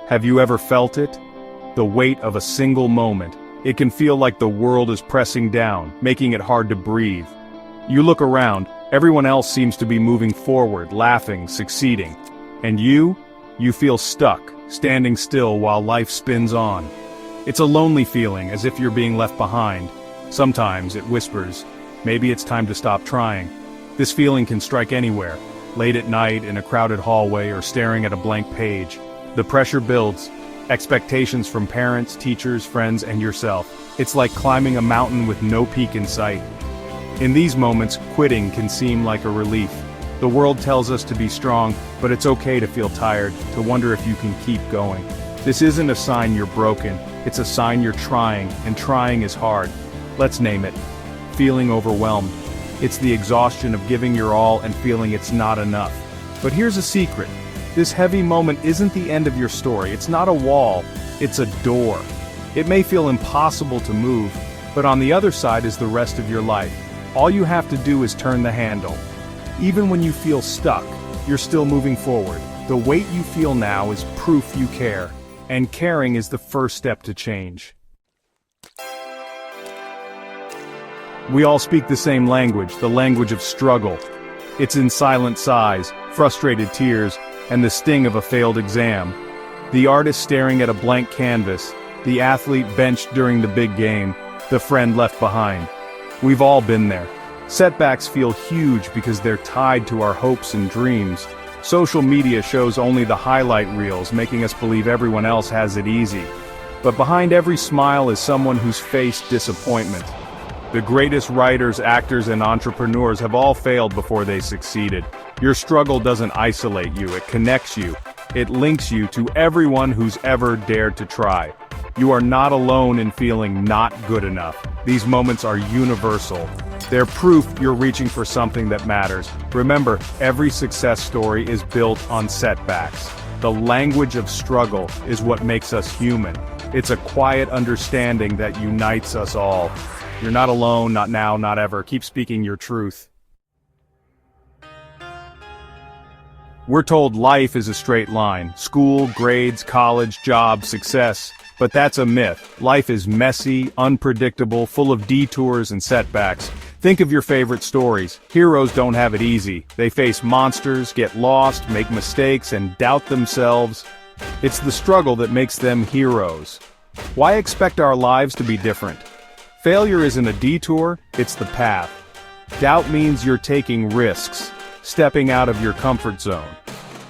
Have you ever felt it? The weight of a single moment. It can feel like the world is pressing down, making it hard to breathe. You look around, everyone else seems to be moving forward, laughing, succeeding. And you feel stuck, standing still while life spins on. It's a lonely feeling, as if you're being left behind. Sometimes it whispers, maybe it's time to stop trying. This feeling can strike anywhere, late at night in a crowded hallway or staring at a blank page. The pressure builds, expectations from parents, teachers, friends, and yourself. It's like climbing a mountain with no peak in sight. In these moments, quitting can seem like a relief. The world tells us to be strong, but it's okay to feel tired, to wonder if you can keep going. This isn't a sign you're broken, it's a sign you're trying, and trying is hard. Let's name it. Feeling overwhelmed. It's the exhaustion of giving your all and feeling it's not enough. But here's a secret. This heavy moment isn't the end of your story. It's not a wall, it's a door. It may feel impossible to move, but on the other side is the rest of your life. All you have to do is turn the handle. Even when you feel stuck, you're still moving forward. The weight you feel now is proof you care, and caring is the first step to change. We all speak the same language, the language of struggle. It's in silent sighs, frustrated tears, and the sting of a failed exam. The artist staring at a blank canvas, the athlete benched during the big game, the friend left behind. We've all been there. Setbacks feel huge because they're tied to our hopes and dreams. Social media shows only the highlight reels, making us believe everyone else has it easy. But behind every smile is someone who's faced disappointment. The greatest writers, actors, and entrepreneurs have all failed before they succeeded. Your struggle doesn't isolate you, it connects you. It links you to everyone who's ever dared to try. You are not alone in feeling not good enough. These moments are universal. They're proof you're reaching for something that matters. Remember, every success story is built on setbacks. The language of struggle is what makes us human. It's a quiet understanding that unites us all. You're not alone, not now, not ever. Keep speaking your truth. We're told life is a straight line. School, grades, college, job, success. But that's a myth. Life is messy, unpredictable, full of detours and setbacks. Think of your favorite stories. Heroes don't have it easy. They face monsters, get lost, make mistakes, and doubt themselves. It's the struggle that makes them heroes. Why expect our lives to be different? Failure isn't a detour, it's the path. Doubt means you're taking risks, stepping out of your comfort zone.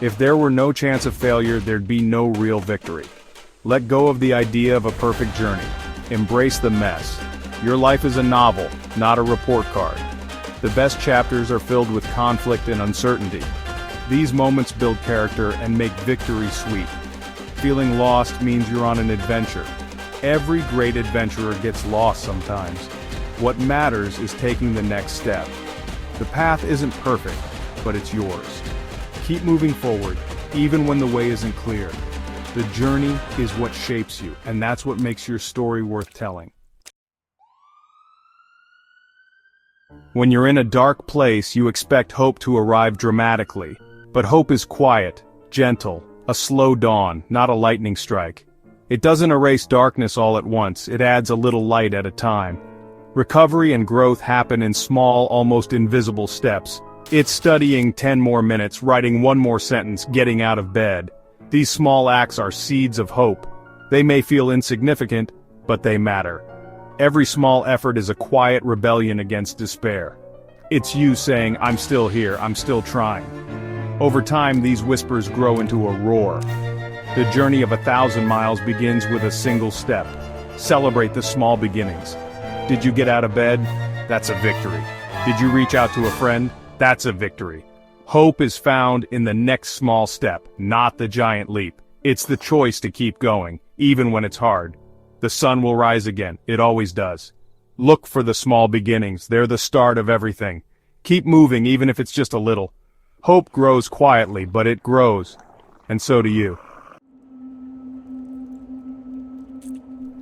If there were no chance of failure, there'd be no real victory. Let go of the idea of a perfect journey. Embrace the mess. Your life is a novel, not a report card. The best chapters are filled with conflict and uncertainty. These moments build character and make victory sweet. Feeling lost means you're on an adventure. Every great adventurer gets lost sometimes. What matters is taking the next step. The path isn't perfect, but it's yours. Keep moving forward, even when the way isn't clear. The journey is what shapes you, and that's what makes your story worth telling. When you're in a dark place, you expect hope to arrive dramatically. But hope is quiet, gentle, a slow dawn, not a lightning strike. It doesn't erase darkness all at once, it adds a little light at a time. Recovery and growth happen in small, almost invisible steps. It's studying 10 more minutes, writing one more sentence, getting out of bed. These small acts are seeds of hope. They may feel insignificant, but they matter. Every small effort is a quiet rebellion against despair. It's you saying, I'm still here, I'm still trying. Over time, these whispers grow into a roar. The journey of 1,000 miles begins with a single step. Celebrate the small beginnings. Did you get out of bed? That's a victory. Did you reach out to a friend? That's a victory. Hope is found in the next small step, not the giant leap. It's the choice to keep going, even when it's hard. The sun will rise again, it always does. Look for the small beginnings, they're the start of everything. Keep moving even if it's just a little. Hope grows quietly, but it grows. And so do you.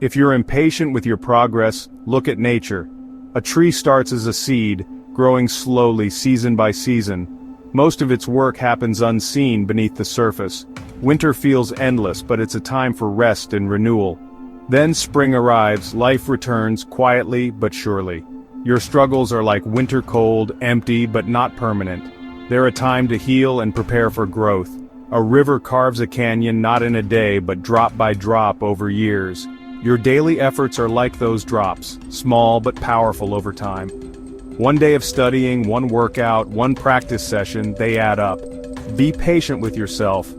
If you're impatient with your progress, look at nature. A tree starts as a seed, growing slowly season by season. Most of its work happens unseen beneath the surface. Winter feels endless, but it's a time for rest and renewal. Then spring arrives, life returns, quietly but surely. Your struggles are like winter cold, empty but not permanent. They're a time to heal and prepare for growth. A river carves a canyon not in a day but drop by drop over years. Your daily efforts are like those drops, small but powerful over time. One day of studying, one workout, one practice session, they add up. Be patient with yourself.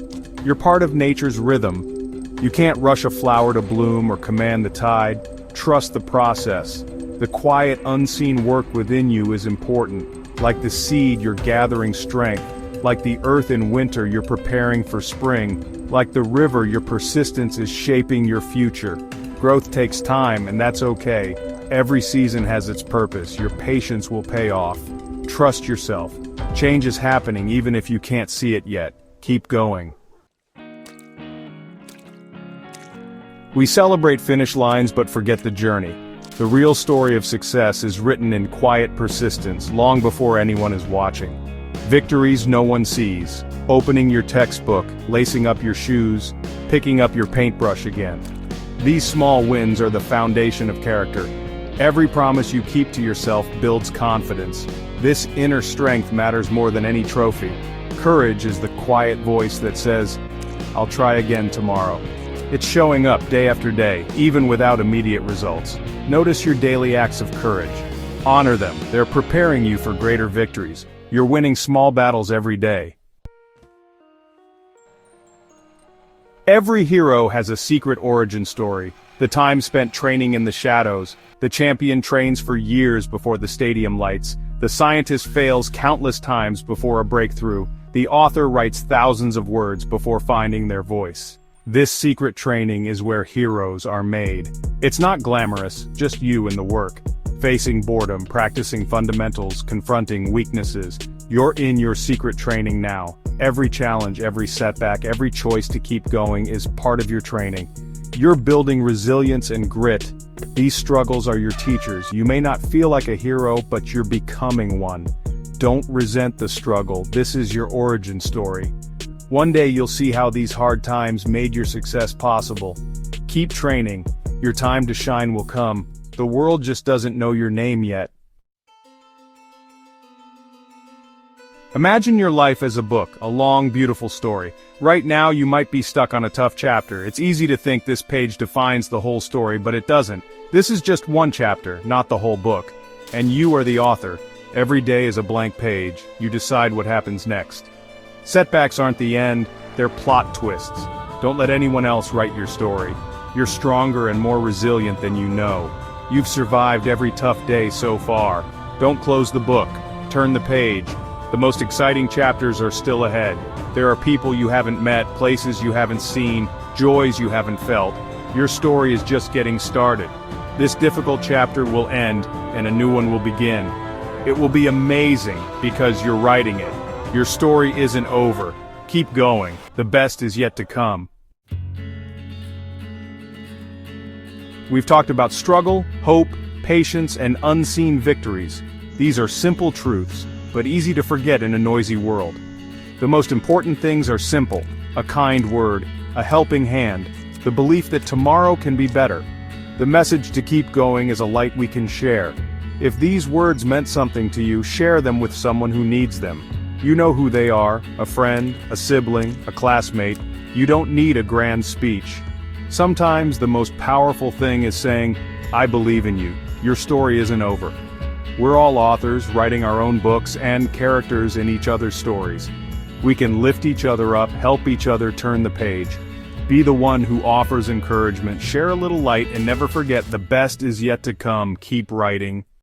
You're part of nature's rhythm. You can't rush a flower to bloom or command the tide. Trust the process. The quiet, unseen work within you is important. Like the seed, you're gathering strength. Like the earth in winter, you're preparing for spring. Like the river, your persistence is shaping your future. Growth takes time, and that's okay. Every season has its purpose. Your patience will pay off. Trust yourself. Change is happening even if you can't see it yet. Keep going. We celebrate finish lines but forget the journey. The real story of success is written in quiet persistence long before anyone is watching. Victories no one sees. Opening your textbook, lacing up your shoes, picking up your paintbrush again. These small wins are the foundation of character. Every promise you keep to yourself builds confidence. This inner strength matters more than any trophy. Courage is the quiet voice that says, "I'll try again tomorrow." It's showing up day after day, even without immediate results. Notice your daily acts of courage. Honor them. They're preparing you for greater victories. You're winning small battles every day. Every hero has a secret origin story. The time spent training in the shadows. The champion trains for years before the stadium lights. The scientist fails countless times before a breakthrough. The author writes thousands of words before finding their voice. This secret training is where heroes are made. It's not glamorous, just you and the work. Facing boredom, practicing fundamentals, confronting weaknesses. You're in your secret training now. Every challenge, every setback, every choice to keep going is part of your training. You're building resilience and grit. These struggles are your teachers. You may not feel like a hero, but you're becoming one. Don't resent the struggle. This is your origin story. One day you'll see how these hard times made your success possible. Keep training. Your time to shine will come. The world just doesn't know your name yet. Imagine your life as a book, a long, beautiful story. Right now you might be stuck on a tough chapter. It's easy to think this page defines the whole story, but it doesn't. This is just one chapter, not the whole book. And you are the author. Every day is a blank page. You decide what happens next. Setbacks aren't the end, they're plot twists. Don't let anyone else write your story. You're stronger and more resilient than you know. You've survived every tough day so far. Don't close the book. Turn the page. The most exciting chapters are still ahead. There are people you haven't met, places you haven't seen, joys you haven't felt. Your story is just getting started. This difficult chapter will end, and a new one will begin. It will be amazing, because you're writing it. Your story isn't over. Keep going. The best is yet to come. We've talked about struggle, hope, patience, and unseen victories. These are simple truths, but easy to forget in a noisy world. The most important things are simple: a kind word, a helping hand, the belief that tomorrow can be better. The message to keep going is a light we can share. If these words meant something to you, share them with someone who needs them. You know who they are: a friend, a sibling, a classmate. You don't need a grand speech. Sometimes the most powerful thing is saying, "I believe in you. Your story isn't over." We're all authors, writing our own books and characters in each other's stories. We can lift each other up, help each other turn the page. Be the one who offers encouragement, share a little light, and never forget the best is yet to come. Keep writing.